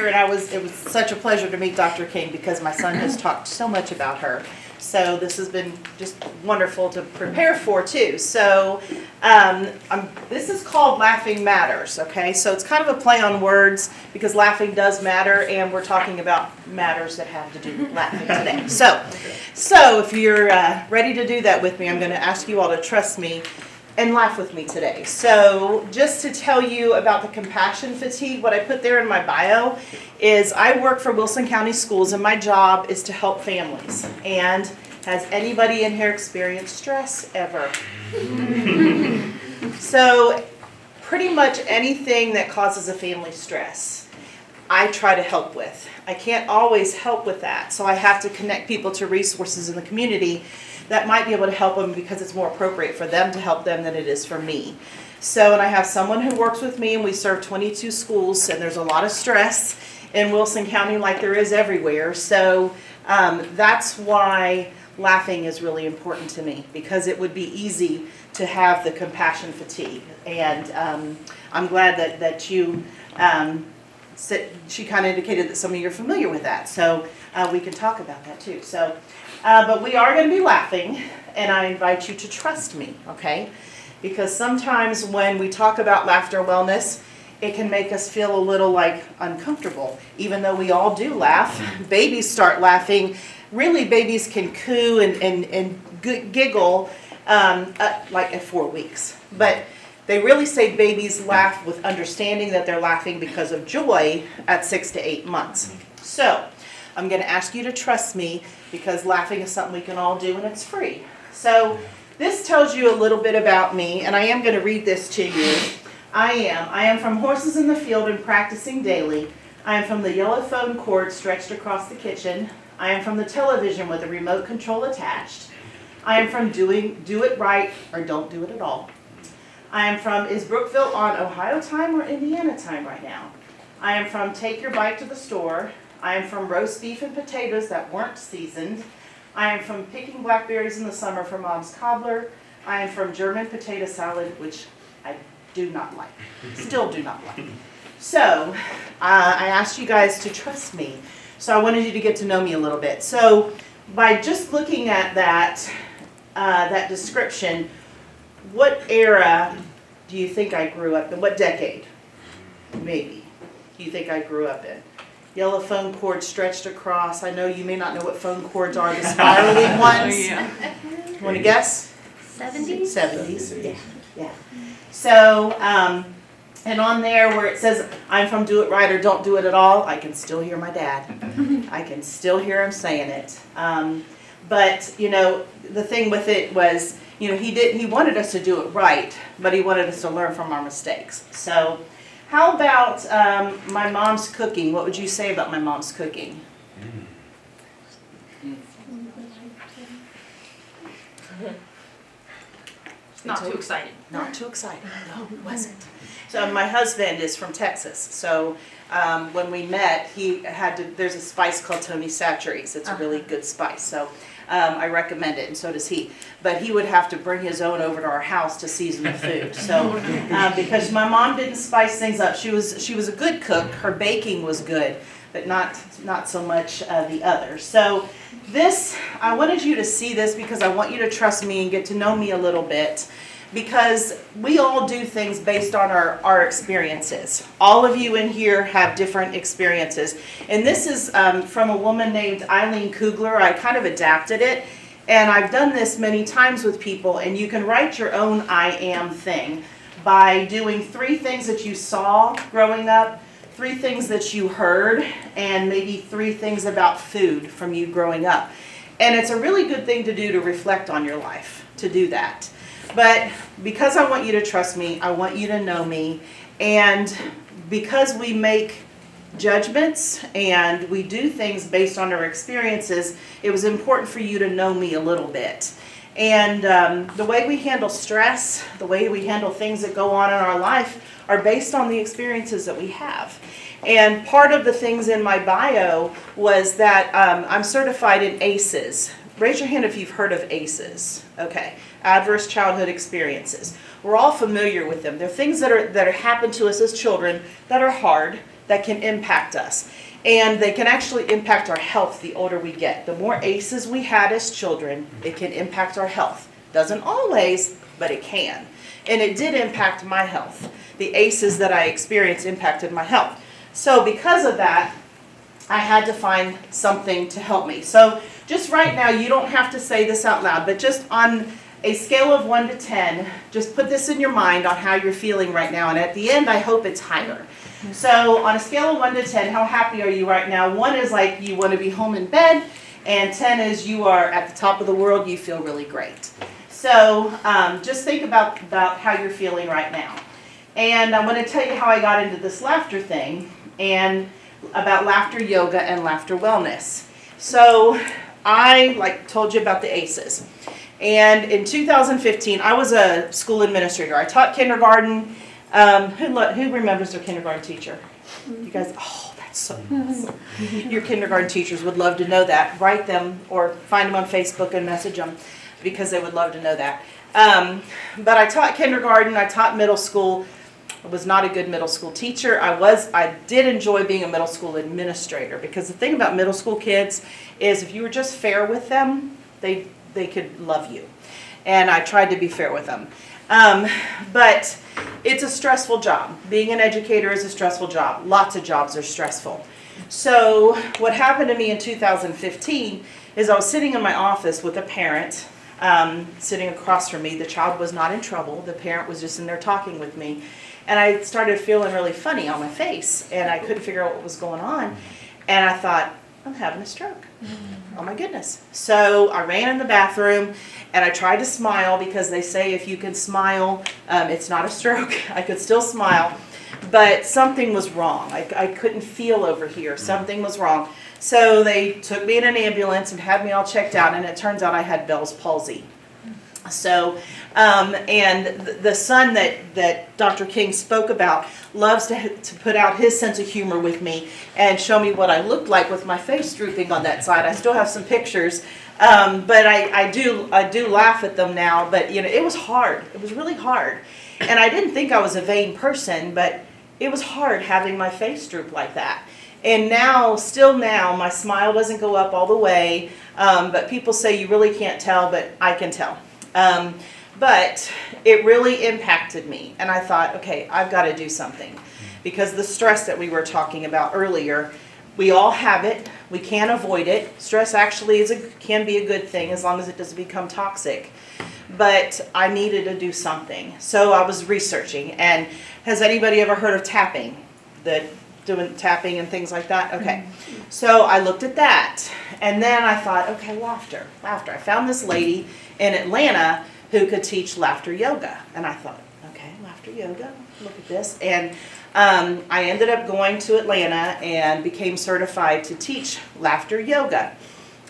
and it was such a pleasure to meet Dr. King because my son has talked so much about her. So this has been just wonderful to prepare for too. So this is called Laughing Matters, okay? So it's kind of a play on words because laughing does matter, and we're talking about matters that have to do with laughing today. So if you're ready to do that with me, I'm going to ask you all to trust me and laugh with me today. So just to tell you about the compassion fatigue, what I put there in my bio is I work for Wilson County Schools, and my job is to help families. And has anybody in here experienced stress ever? So pretty much anything that causes a family stress, I try to help with. I can't always help with that, so I have to connect people to resources in the community that might be able to help them because it's more appropriate for them to help them than it is for me. So, and I have someone who works with me, and we serve 22 schools, and there's a lot of stress in Wilson County like there is everywhere. So that's why laughing is really important to me, because it would be easy to have the compassion fatigue. And I'm glad that you she kind of indicated that some of you are familiar with that. So we can talk about that too. So. But we are going to be laughing, and I invite you to trust me, okay? Because sometimes when we talk about laughter wellness, it can make us feel a little like uncomfortable, even though we all do laugh. Babies start laughing. Really, babies can coo and giggle like at 4 weeks. But they really say babies laugh with understanding that they're laughing because of joy at 6 to 8 months. So I'm going to ask you to trust me, because laughing is something we can all do, and it's free. So this tells you a little bit about me, and I am going to read this to you. I am from Horses in the Field and Practicing Daily. I am from the yellow phone cord stretched across the kitchen. I am from the television with a remote control attached. I am from Do It Right or Don't Do It at All. I am from Is Brookville on Ohio time or Indiana time right now? I am from Take Your Bike to the Store. I am from roast beef and potatoes that weren't seasoned. I am from picking blackberries in the summer for Mom's cobbler. I am from German potato salad, which I do not like, still do not like. So I asked you guys to trust me. So I wanted you to get to know me a little bit. So by just looking at that description, what era do you think I grew up in? What decade, maybe, do you think I grew up in? Yellow phone cord stretched across. I know you may not know what phone cords are, the spiraling ones. Yeah. You want to guess? 70s? 70s, yeah. So, and on there where it says, I'm from Do It Right or Don't Do It at All, I can still hear my dad. I can still hear him saying it. But, you know, the thing with it was, you know, he wanted us to do it right, but he wanted us to learn from our mistakes. So, how about my mom's cooking? What would you say about my mom's cooking? Not too exciting. Not too exciting. No, it wasn't. So my husband is from Texas. So when we met, there's a spice called Tony Chachere's. It's a really good spice. So I recommend it, and so does he. But he would have to bring his own over to our house to season the food. So because my mom didn't spice things up, she was a good cook. Her baking was good, but not so much the others. So I wanted you to see this because I want you to trust me and get to know me a little bit. Because we all do things based on our experiences. All of you in here have different experiences. And this is from a woman named Eileen Kugler. I kind of adapted it. And I've done this many times with people. And you can write your own I am thing by doing 3 things that you saw growing up, 3 things that you heard, and maybe 3 things about food from you growing up. And it's a really good thing to do to reflect on your life, to do that. But because I want you to trust me, I want you to know me, and because we make judgments and we do things based on our experiences, it was important for you to know me a little bit. And the way we handle stress, the way we handle things that go on in our life are based on the experiences that we have. And part of the things in my bio was that I'm certified in ACEs. Raise your hand if you've heard of ACEs. Okay. Adverse childhood experiences. We're all familiar with them. They're things that happen to us as children that are hard, that can impact us. And they can actually impact our health the older we get. The more ACEs we had as children, it can impact our health. Doesn't always, but it can. And it did impact my health. The ACEs that I experienced impacted my health. So because of that, I had to find something to help me. So just right now, you don't have to say this out loud, but just on a scale of 1 to 10, just put this in your mind on how you're feeling right now. And at the end, I hope it's higher. So on a scale of 1 to 10, how happy are you right now? 1 is like you want to be home in bed, and 10 is you are at the top of the world, you feel really great. So just think about how you're feeling right now. And I'm going to tell you how I got into this laughter thing, and about laughter yoga and laughter wellness. So I told you about the ACEs. And in 2015, I was a school administrator. I taught kindergarten. Who remembers their kindergarten teacher? You guys, oh, that's so awesome. Your kindergarten teachers would love to know that. Write them or find them on Facebook and message them because they would love to know that. But I taught kindergarten. I taught middle school. I was not a good middle school teacher. I did enjoy being a middle school administrator because the thing about middle school kids is if you were just fair with them, they could love you. And I tried to be fair with them. But it's a stressful job. Being an educator is a stressful job. Lots of jobs are stressful. So what happened to me in 2015 is I was sitting in my office with a parent sitting across from me. The child was not in trouble. The parent was just in there talking with me. And I started feeling really funny on my face, and I couldn't figure out what was going on. And I thought, I'm having a stroke. Oh my goodness. So I ran in the bathroom, and I tried to smile because they say if you can smile, it's not a stroke. I could still smile, but something was wrong. I couldn't feel over here. Something was wrong. So they took me in an ambulance and had me all checked out, and it turns out I had Bell's palsy. So, and the son that Dr. King spoke about loves to put out his sense of humor with me and show me what I looked like with my face drooping on that side. I still have some pictures, but I do laugh at them now. But it was hard. It was really hard, and I didn't think I was a vain person, but it was hard having my face droop like that. And still now, my smile doesn't go up all the way, but people say you really can't tell, but I can tell. But it really impacted me, and I thought, okay, I've got to do something, because the stress that we were talking about earlier, we all have it. We can't avoid it. Stress actually can be a good thing as long as it doesn't become toxic. But I needed to do something, so I was researching. And has anybody ever heard of tapping? Doing tapping and things like that? Okay. So I looked at that, and then I thought, okay, laughter. I found this lady in Atlanta who could teach laughter yoga. And I thought, okay, laughter yoga, look at this. And I ended up going to Atlanta and became certified to teach laughter yoga.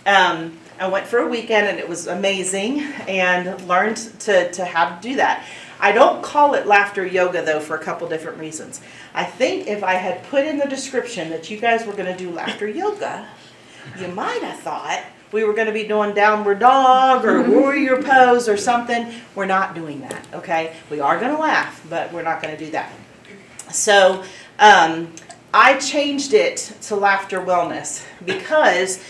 I went for a weekend, and it was amazing, and learned to how to do that. I don't call it laughter yoga, though, for a couple different reasons. I think if I had put in the description that you guys were going to do laughter yoga, you might have thought we were going to be doing downward dog or warrior pose or something. We're not doing that, okay? We are going to laugh, but we're not going to do that. So I changed it to laughter wellness because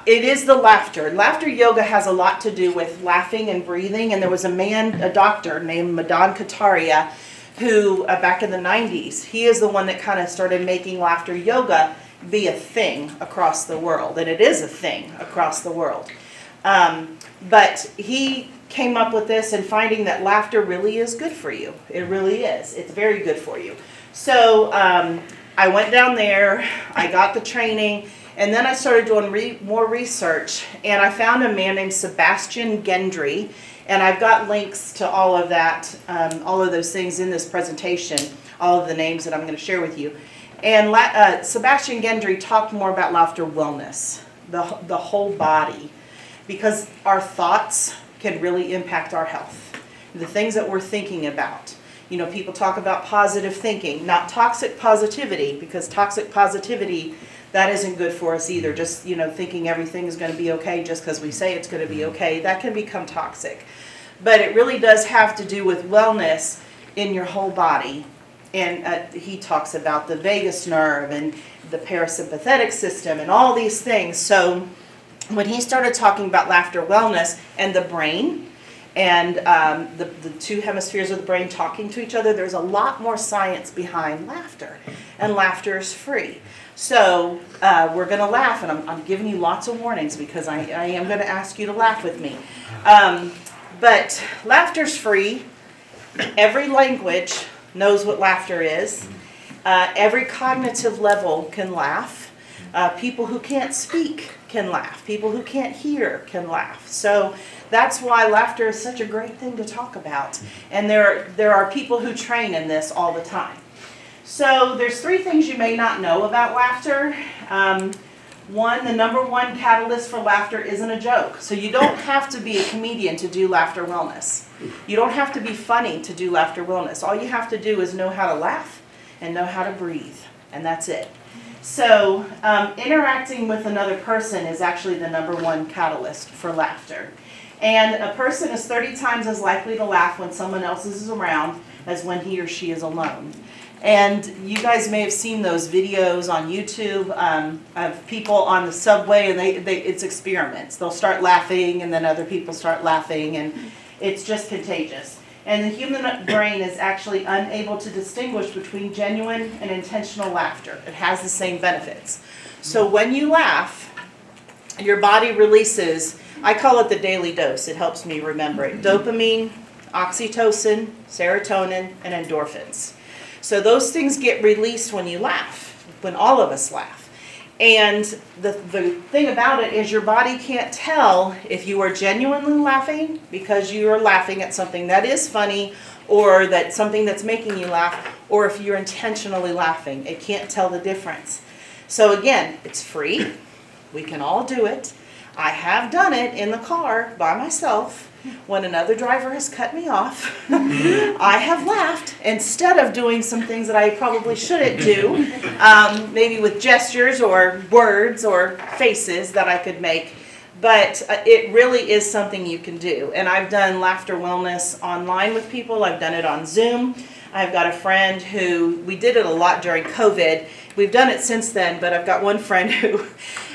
it is the laughter. Laughter yoga has a lot to do with laughing and breathing. And there was a doctor named Madan Kataria who, back in the 90s, he is the one that kind of started making laughter yoga be a thing across the world. And it is a thing across the world. But he came up with this and finding that laughter really is good for you. It really is. It's very good for you. So I went down there, I got the training, and then I started doing more research, and I found a man named Sebastian Gendry, and I've got links to all of that, all of those things in this presentation, all of the names that I'm going to share with you. And Sebastian Gendry talked more about laughter wellness, the whole body, because our thoughts can really impact our health. The things that we're thinking about. People talk about positive thinking, not toxic positivity, because toxic positivity, that isn't good for us either. Just, thinking everything is going to be okay just because we say it's going to be okay, that can become toxic. But it really does have to do with wellness in your whole body. he talks about the vagus nerve and the parasympathetic system and all these things. So when he started talking about laughter wellness and the brain and the two hemispheres of the brain talking to each other, there's a lot more science behind laughter, and laughter is free. So we're going to laugh, and I'm giving you lots of warnings because I am going to ask you to laugh with me. But laughter's free. Every language knows what laughter is. Every cognitive level can laugh. People who can't speak can laugh. People who can't hear can laugh. So that's why laughter is such a great thing to talk about. And there are people who train in this all the time. So there's 3 things you may not know about laughter. One, the number 1 catalyst for laughter isn't a joke. So you don't have to be a comedian to do laughter wellness. You don't have to be funny to do laughter wellness. All you have to do is know how to laugh and know how to breathe, and that's it. So interacting with another person is actually the number 1 catalyst for laughter. And a person is 30 times as likely to laugh when someone else is around as when he or she is alone. And you guys may have seen those videos on YouTube of people on the subway, and it's experiments. They'll start laughing, and then other people start laughing, and it's just contagious. And the human brain is actually unable to distinguish between genuine and intentional laughter. It has the same benefits. So when you laugh, your body releases, I call it the daily dose. It helps me remember it. Dopamine, oxytocin, serotonin, and endorphins. So those things get released when you laugh, when all of us laugh. And the thing about it is your body can't tell if you are genuinely laughing because you are laughing at something that is funny or that something that's making you laugh, or if you're intentionally laughing. It can't tell the difference. So again, it's free. We can all do it. I have done it in the car by myself. When another driver has cut me off, I have laughed instead of doing some things that I probably shouldn't do, maybe with gestures or words or faces that I could make. But it really is something you can do. And I've done laughter wellness online with people. I've done it on Zoom. I've got a friend who, we did it a lot during COVID. We've done it since then, but I've got one friend who,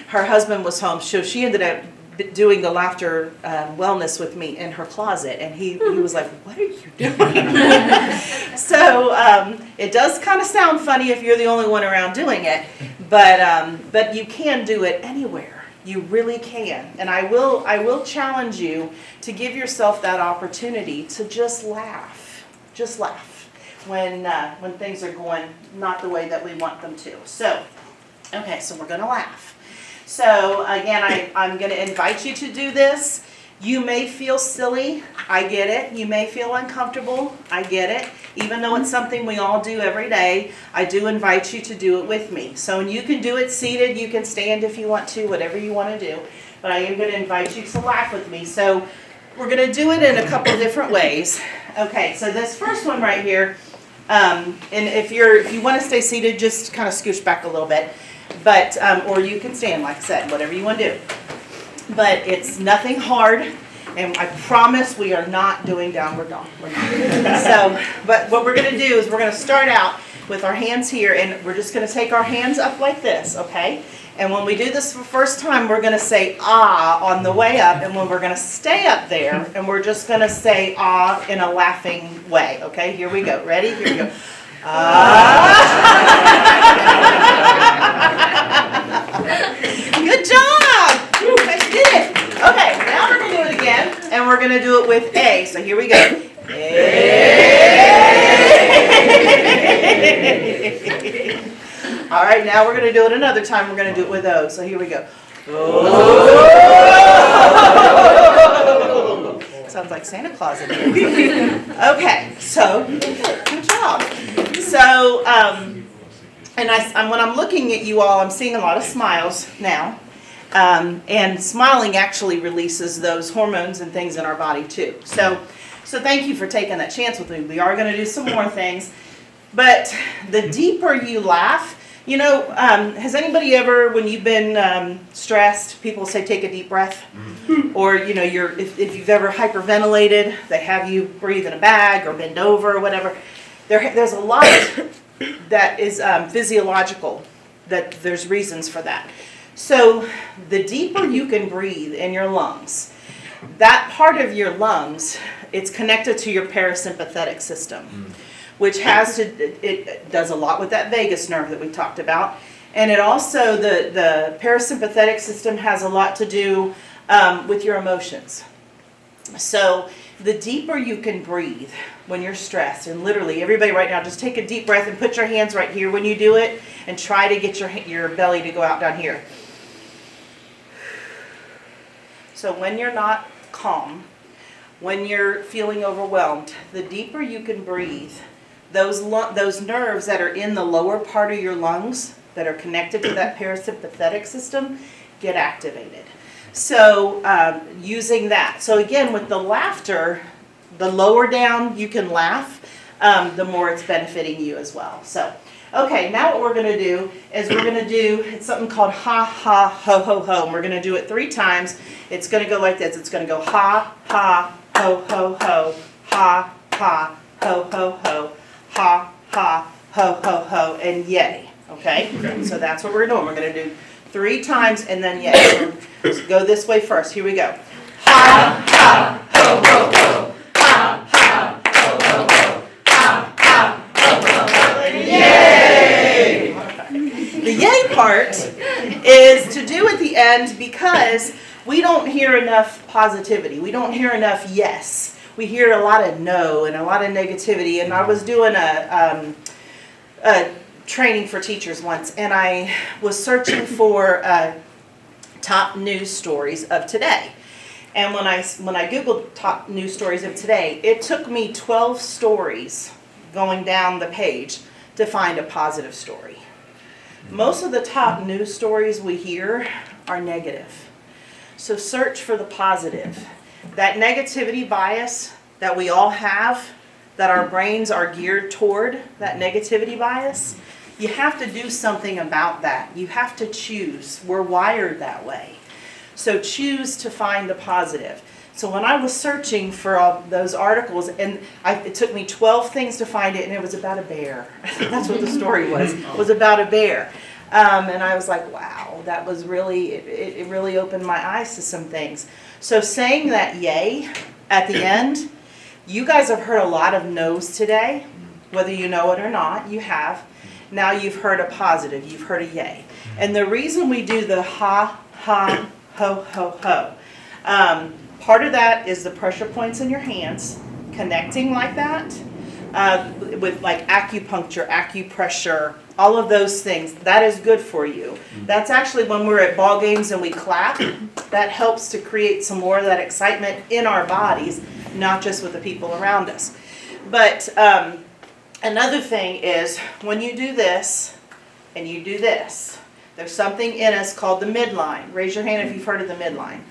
her husband was home, so she ended up doing the laughter wellness with me in her closet, and he was like, "What are you doing?" So it does kind of sound funny if you're the only one around doing it, but you can do it anywhere. You really can, and I will challenge you to give yourself that opportunity to just laugh when things are going not the way that we want them to. So, okay, so we're going to laugh. So again, I'm going to invite you to do this. You may feel silly. I get it. You may feel uncomfortable. I get it. Even though it's something we all do every day, I do invite you to do it with me. So you can do it seated. You can stand if you want to, whatever you want to do. But I am going to invite you to laugh with me. So we're going to do it in a couple different ways. Okay, so this first one right here, and if you want to stay seated, just kind of scooch back a little bit. But, or you can stand, like I said, whatever you want to do. But it's nothing hard, and I promise we are not doing downward dog. We're not. So, but what we're going to do is we're going to start out with our hands here, and we're just going to take our hands up like this, okay? And when we do this for the first time, we're going to say ah on the way up, and when we're going to stay up there, and we're just going to say ah in a laughing way, okay? Here we go. Ready? Here we go. Good job! You guys did it. Okay, now we're going to do it again, and we're going to do it with A. So here we go. All right, now we're going to do it another time. We're going to do it with O. So here we go. Sounds like Santa Claus in here. Okay, so good job. So, and when I'm looking at you all, I'm seeing a lot of smiles now. And smiling actually releases those hormones and things in our body too. So thank you for taking that chance with me. We are going to do some more things. But the deeper you laugh, you know, has anybody ever, when you've been stressed, people say take a deep breath? Or, you know, if you've ever hyperventilated, they have you breathe in a bag or bend over or whatever. There's a lot that is physiological, that there's reasons for that. So the deeper you can breathe in your lungs, that part of your lungs, it's connected to your parasympathetic system, which it does a lot with that vagus nerve that we talked about. And it also, the parasympathetic system has a lot to do with your emotions. So the deeper you can breathe when you're stressed, and literally everybody right now, just take a deep breath and put your hands right here when you do it, and try to get your belly to go out down here. So when you're not calm, when you're feeling overwhelmed, the deeper you can breathe, those nerves that are in the lower part of your lungs that are connected to that parasympathetic system get activated. So using that. So again, with the laughter, the lower down you can laugh, the more it's benefiting you as well. So, okay, now what we're going to do is it's something called ha, ha, ho, ho, ho. And we're going to do it 3 times. It's going to go like this. It's going to go ha, ha, ho, ho, ho, ha, ha, ho, ho, ho, ha, ha, ho, ho, ho, and yay. Okay? So that's what we're doing. We're going to do 3 times and then yay. So go this way first. Here we go. Ha, ha, ho, ho, ho. Ha, ha, ho, ho, ho. Ha, ha, ho, ho, ho. And yay! Okay. The yay part is to do at the end because we don't hear enough positivity. We don't hear enough yes. We hear a lot of no and a lot of negativity. And I was doing a training for teachers once, and I was searching for top news stories of today. And when I Googled top news stories of today, it took me 12 stories going down the page to find a positive story. Most of the top news stories we hear are negative. So search for the positive. That negativity bias that we all have, that our brains are geared toward, that negativity bias, you have to do something about that. You have to choose. We're wired that way. So choose to find the positive. So when I was searching for all those articles, and it took me 12 things to find it, and it was about a bear. That's what the story was about a bear. And I was like, wow, that was really, it really opened my eyes to some things. So saying that yay at the end, you guys have heard a lot of no's today, whether you know it or not, you have. Now you've heard a positive, you've heard a yay. And the reason we do the ha, ha, ho, ho, ho, part of that is the pressure points in your hands, connecting like that, with like acupuncture, acupressure, all of those things. That is good for you. That's actually when we're at ball games and we clap, that helps to create some more of that excitement in our bodies, not just with the people around us. But another thing is when you do this and you do this, there's something in us called the midline. Raise your hand if you've heard of the midline.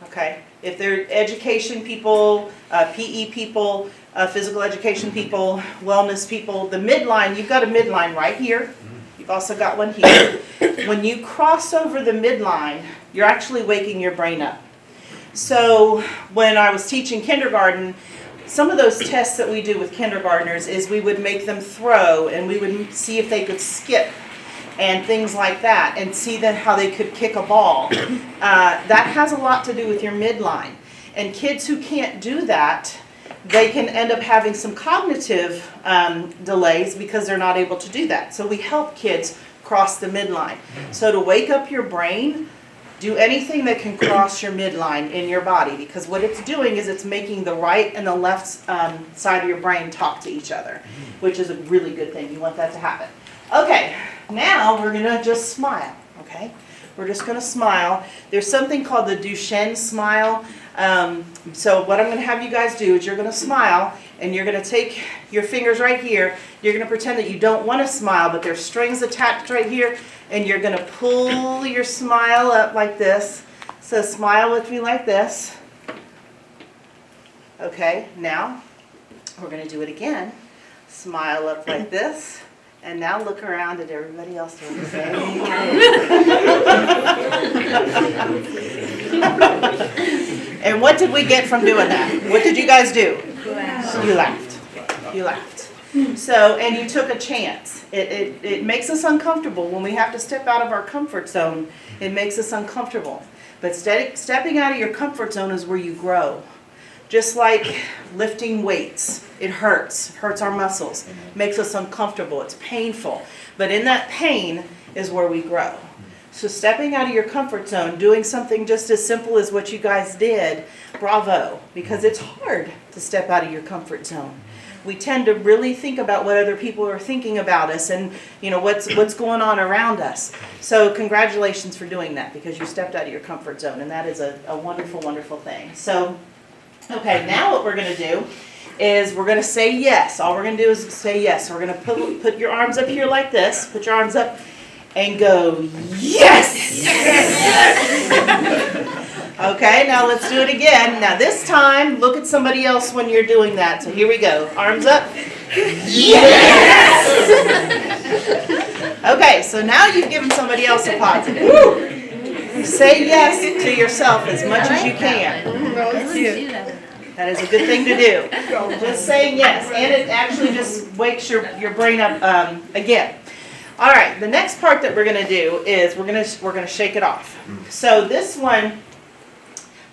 Okay? If they're education people, PE people, physical education people, wellness people, the midline, you've got a midline right here. You've also got one here. When you cross over the midline, you're actually waking your brain up. So when I was teaching kindergarten, some of those tests that we do with kindergartners is we would make them throw, and we would see if they could skip and things like that, and see then how they could kick a ball. That has a lot to do with your midline. And kids who can't do that, they can end up having some cognitive delays because they're not able to do that. So we help kids cross the midline. So to wake up your brain, do anything that can cross your midline in your body, because what it's doing is it's making the right and the left side of your brain talk to each other, which is a really good thing. You want that to happen. Okay, now we're going to just smile, okay? We're just going to smile. There's something called the Duchenne smile. So what I'm going to have you guys do is you're going to smile, and you're going to take your fingers right here. You're going to pretend that you don't want to smile, but there's strings attached right here, and you're going to pull your smile up like this. So smile with me like this. Okay, now we're going to do it again. Smile up like this. And now look around at everybody else doing the same thing. And what did we get from doing that? What did you guys do? You laughed. You laughed. So, and you took a chance. It makes us uncomfortable when we have to step out of our comfort zone. It makes us uncomfortable. But stepping out of your comfort zone is where you grow. Just like lifting weights, it hurts our muscles, makes us uncomfortable, it's painful. But in that pain is where we grow. So stepping out of your comfort zone, doing something just as simple as what you guys did, bravo, because it's hard to step out of your comfort zone. We tend to really think about what other people are thinking about us and what's going on around us. So congratulations for doing that, because you stepped out of your comfort zone, and that is a wonderful, wonderful thing. So, okay, now what we're going to do is we're going to say yes. All we're going to do is say yes. So we're going to put your arms up here like this. Put your arms up and go, yes! Okay, now let's do it again. Now this time, look at somebody else when you're doing that. So here we go. Arms up. Yes! Okay, so now you've given somebody else a positive. Woo! Say yes to yourself as much as you can. That is a good thing to do. Just saying yes, and it actually just wakes your brain up again. All right, the next part that we're going to do is we're going to shake it off. So this one,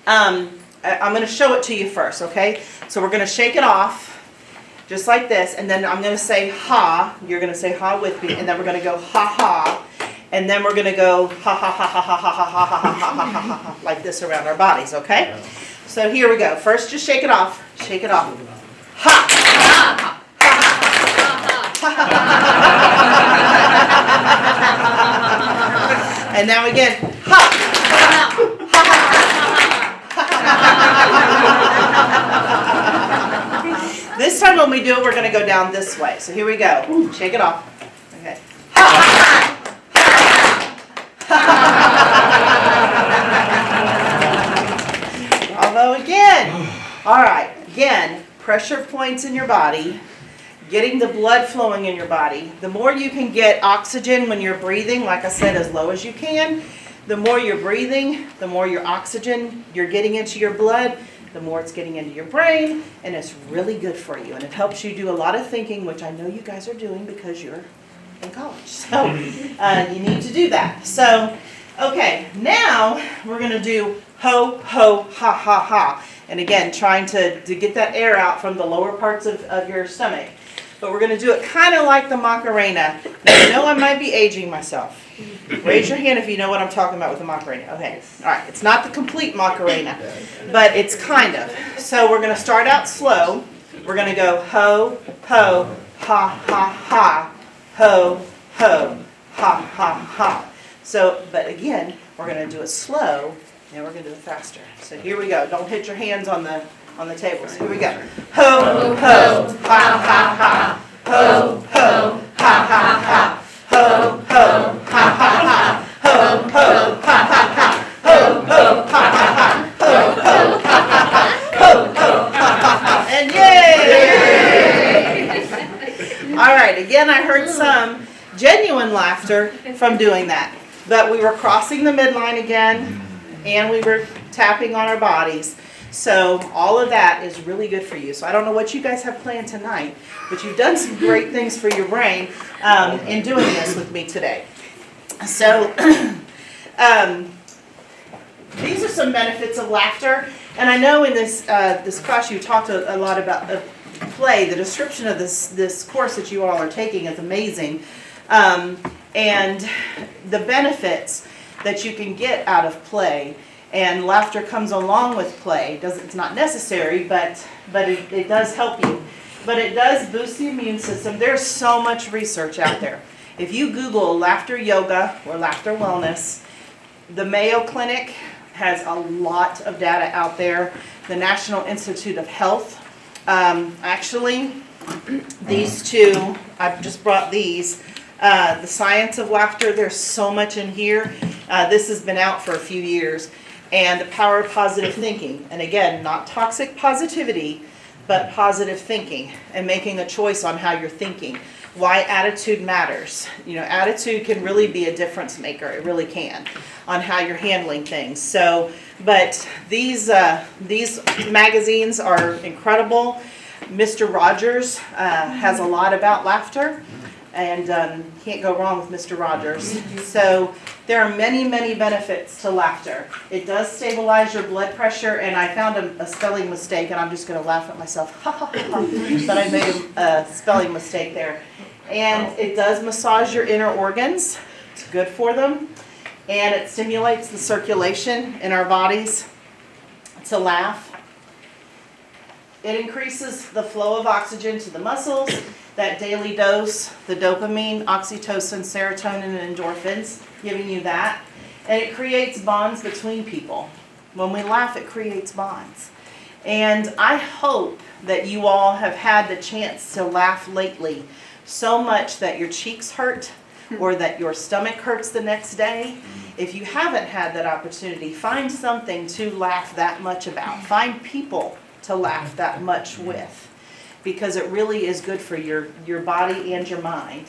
I'm going to show it to you first, okay? So we're going to shake it off, just like this, and then I'm going to say ha. You're going to say ha with me, and then we're going to go ha ha, and then we're going to go ha ha ha ha ha ha ha ha ha ha ha ha ha like this around our bodies, okay? So here we go. First, just shake it off. Shake it off. Ha! Ha! And now again, ha! This time when we do it, we're going to go down this way. So here we go. Shake it off. Okay. Bravo again. All right. Again, pressure points in your body. Getting the blood flowing in your body. The more you can get oxygen when you're breathing, like I said, as low as you can, the more you're breathing, the more your oxygen you're getting into your blood, the more it's getting into your brain, and it's really good for you. And it helps you do a lot of thinking, which I know you guys are doing because you're in college. So you need to do that. So, okay, now we're going to do ho, ho, ha, ha, ha. And again, trying to get that air out from the lower parts of your stomach. But we're going to do it kind of like the Macarena. Now, you know I might be aging myself. Raise your hand if you know what I'm talking about with the Macarena. Okay. All right. It's not the complete Macarena, but it's kind of. So we're going to start out slow. We're going to go ho, ho, ha, ha, ha, ho, ho, ha, ha, ha. So, but again, we're going to do it slow, and we're going to do it faster. So here we go. Don't hit your hands on the tables. Here we go. Ho, ho, ha, ha, ha. Ho, ho, ha, ha, ha. Ho, ho, ha, ha, ha. Ho, ho, ha, ha, ha. Ho, ho, ha, ha, ha. Ho, ho, ha, ha, ha. Ho, ho, ha, ha, ha. And yay! All right, again, I heard some genuine laughter from doing that. But we were crossing the midline again, and we were tapping on our bodies. So all of that is really good for you. So I don't know what you guys have planned tonight, but you've done some great things for your brain in doing this with me today. So these are some benefits of laughter. And I know in this class you talked a lot about play. The description of this course that you all are taking is amazing. And the benefits that you can get out of play. And laughter comes along with play. It's not necessary, but it does help you. But it does boost the immune system. There's so much research out there. If you Google laughter yoga or laughter wellness, the Mayo Clinic has a lot of data out there. The National Institute of Health. Actually, these two, I've just brought these. The Science of Laughter, there's so much in here. This has been out for a few years. And the power of positive thinking. And again, not toxic positivity, but positive thinking and making a choice on how you're thinking. Why attitude matters. You know, attitude can really be a difference maker. It really can on how you're handling things. So, but these magazines are incredible. Mr. Rogers has a lot about laughter, and can't go wrong with Mr. Rogers. So there are many, many benefits to laughter. It does stabilize your blood pressure, and I found a spelling mistake, and I'm just going to laugh at myself, but I made a spelling mistake there. And it does massage your inner organs. It's good for them. And it stimulates the circulation in our bodies to laugh. It increases the flow of oxygen to the muscles, that daily dose, the dopamine, oxytocin, serotonin, and endorphins, giving you that. And it creates bonds between people. When we laugh, it creates bonds. And I hope that you all have had the chance to laugh lately so much that your cheeks hurt or that your stomach hurts the next day. If you haven't had that opportunity, find something to laugh that much about. Find people to laugh that much with, because it really is good for your body and your mind.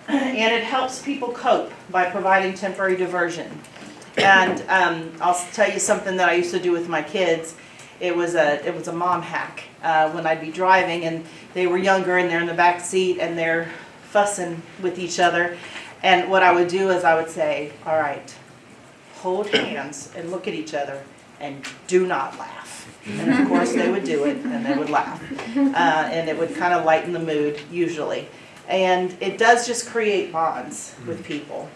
And it helps people cope by providing temporary diversion. And I'll tell you something that I used to do with my kids. It was a mom hack when I'd be driving and they were younger and they're in the back seat and they're fussing with each other. And what I would do is I would say, all right, hold hands and look at each other and do not laugh. And of course they would do it and they would laugh. And it would kind of lighten the mood usually. And it does just create bonds with people.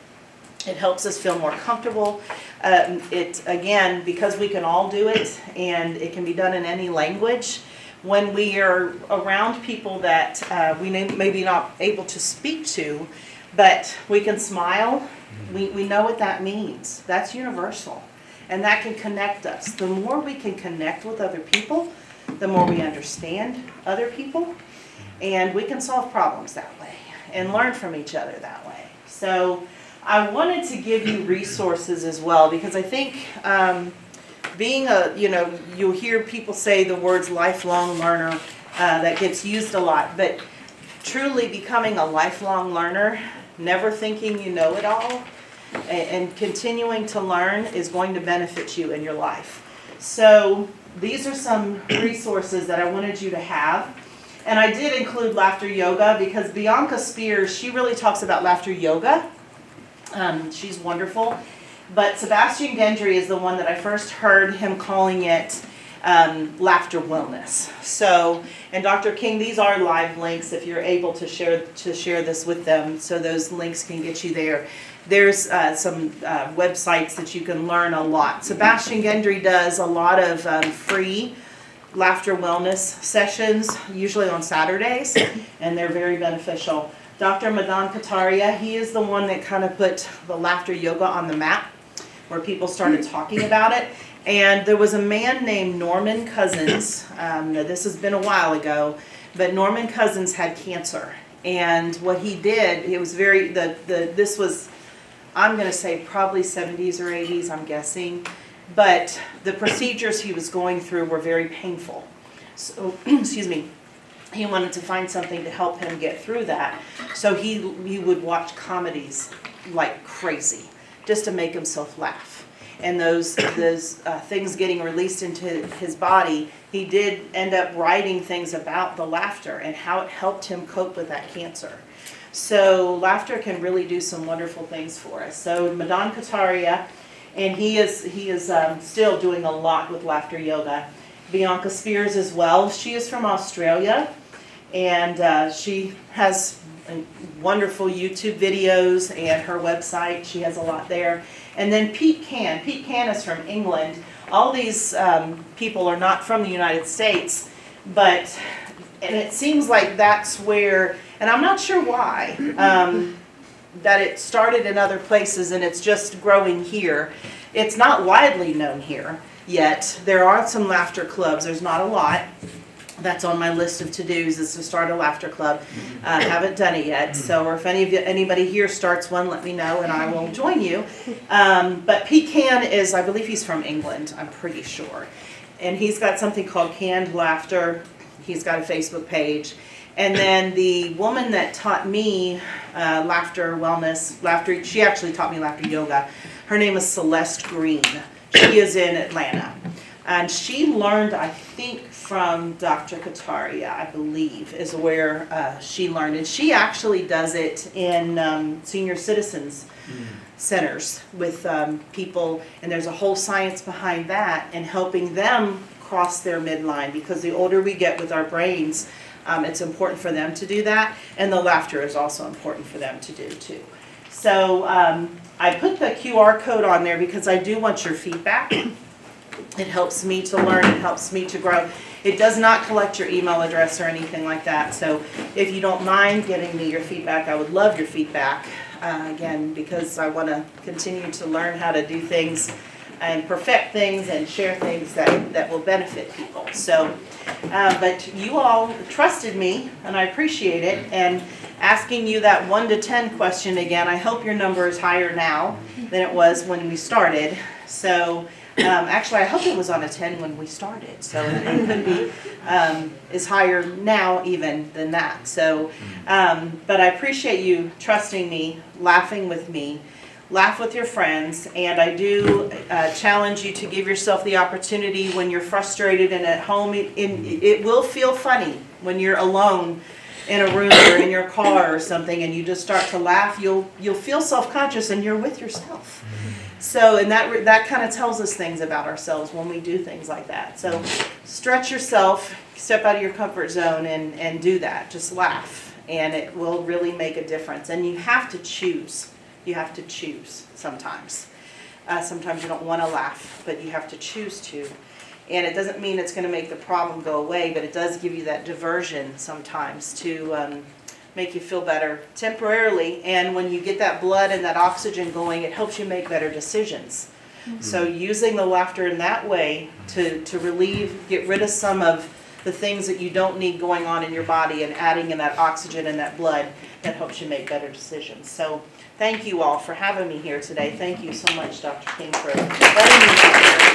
It helps us feel more comfortable. Again, because we can all do it and it can be done in any language, when we are around people that we may be not able to speak to, but we can smile, we know what that means. That's universal. And that can connect us. The more we can connect with other people, the more we understand other people, and we can solve problems that way and learn from each other that way. So I wanted to give you resources as well, because I think being you'll hear people say the words lifelong learner, that gets used a lot, but truly becoming a lifelong learner, never thinking you know it all, and continuing to learn is going to benefit you in your life. So these are some resources that I wanted you to have. And I did include laughter yoga because Bianca Spears, she really talks about laughter yoga. She's wonderful. But Sebastian Gendry is the one that I first heard him calling it laughter wellness. So, and Dr. King, these are live links if you're able to share this with them, so those links can get you there. There's some websites that you can learn a lot. Sebastian Gendry does a lot of free laughter wellness sessions, usually on Saturdays, and they're very beneficial. Dr. Madan Kataria, he is the one that kind of put the laughter yoga on the map, where people started talking about it. And there was a man named Norman Cousins. This has been a while ago, but Norman Cousins had cancer. And what he did, it was this was, I'm going to say probably 70s or 80s, I'm guessing. But the procedures he was going through were very painful. So, excuse me, he wanted to find something to help him get through that. So he would watch comedies like crazy, just to make himself laugh. And those things getting released into his body, he did end up writing things about the laughter and how it helped him cope with that cancer. So laughter can really do some wonderful things for us. So Madan Kataria, and he is still doing a lot with laughter yoga. Bianca Spears as well. She is from Australia, and she has wonderful YouTube videos and her website. She has a lot there. And then Pete Can. Pete Can is from England. All these people are not from the United States, and it seems like that's where, and I'm not sure why, that it started in other places and it's just growing here. It's not widely known here yet. There are some laughter clubs. There's not a lot. That's on my list of to-dos, is to start a laughter club. Haven't done it yet, so if anybody here starts one, let me know and I will join you. But Pete Can is, I believe he's from England, I'm pretty sure. And he's got something called Canned Laughter. He's got a Facebook page. And then the woman that taught me laughter wellness, she actually taught me laughter yoga. Her name is Celeste Green. She is in Atlanta. And she learned, I think, from Dr. Kataria, I believe, is where she learned. And she actually does it in senior citizens centers with people, and there's a whole science behind that and helping them cross their midline, because the older we get with our brains, it's important for them to do that, and the laughter is also important for them to do too. So I put the QR code on there because I do want your feedback. It helps me to learn, it helps me to grow. It does not collect your email address or anything like that, so if you don't mind getting me your feedback, I would love your feedback, again, because I want to continue to learn how to do things and perfect things and share things that will benefit people. So, but you all trusted me, and I appreciate it, and asking you that 1 to 10 question again, I hope your number is higher now than it was when we started. So, actually, I hope it was on a 10 when we started, so it could be is higher now even than that. So, but I appreciate you trusting me, laughing with me, laugh with your friends, and I do challenge you to give yourself the opportunity when you're frustrated and at home. It will feel funny when you're alone in a room or in your car or something, and you just start to laugh. You'll feel self-conscious, and you're with yourself. So, and that kind of tells us things about ourselves when we do things like that. So, stretch yourself, step out of your comfort zone, and do that. Just laugh, and it will really make a difference. And you have to choose. You have to choose sometimes. Sometimes you don't want to laugh, but you have to choose to. And it doesn't mean it's going to make the problem go away, but it does give you that diversion sometimes to make you feel better temporarily. And when you get that blood and that oxygen going, it helps you make better decisions. Mm-hmm. So using the laughter in that way to relieve, get rid of some of the things that you don't need going on in your body, and adding in that oxygen and that blood, that helps you make better decisions. So thank you all for having me here today. Thank you so much, Dr. King, for letting me be here.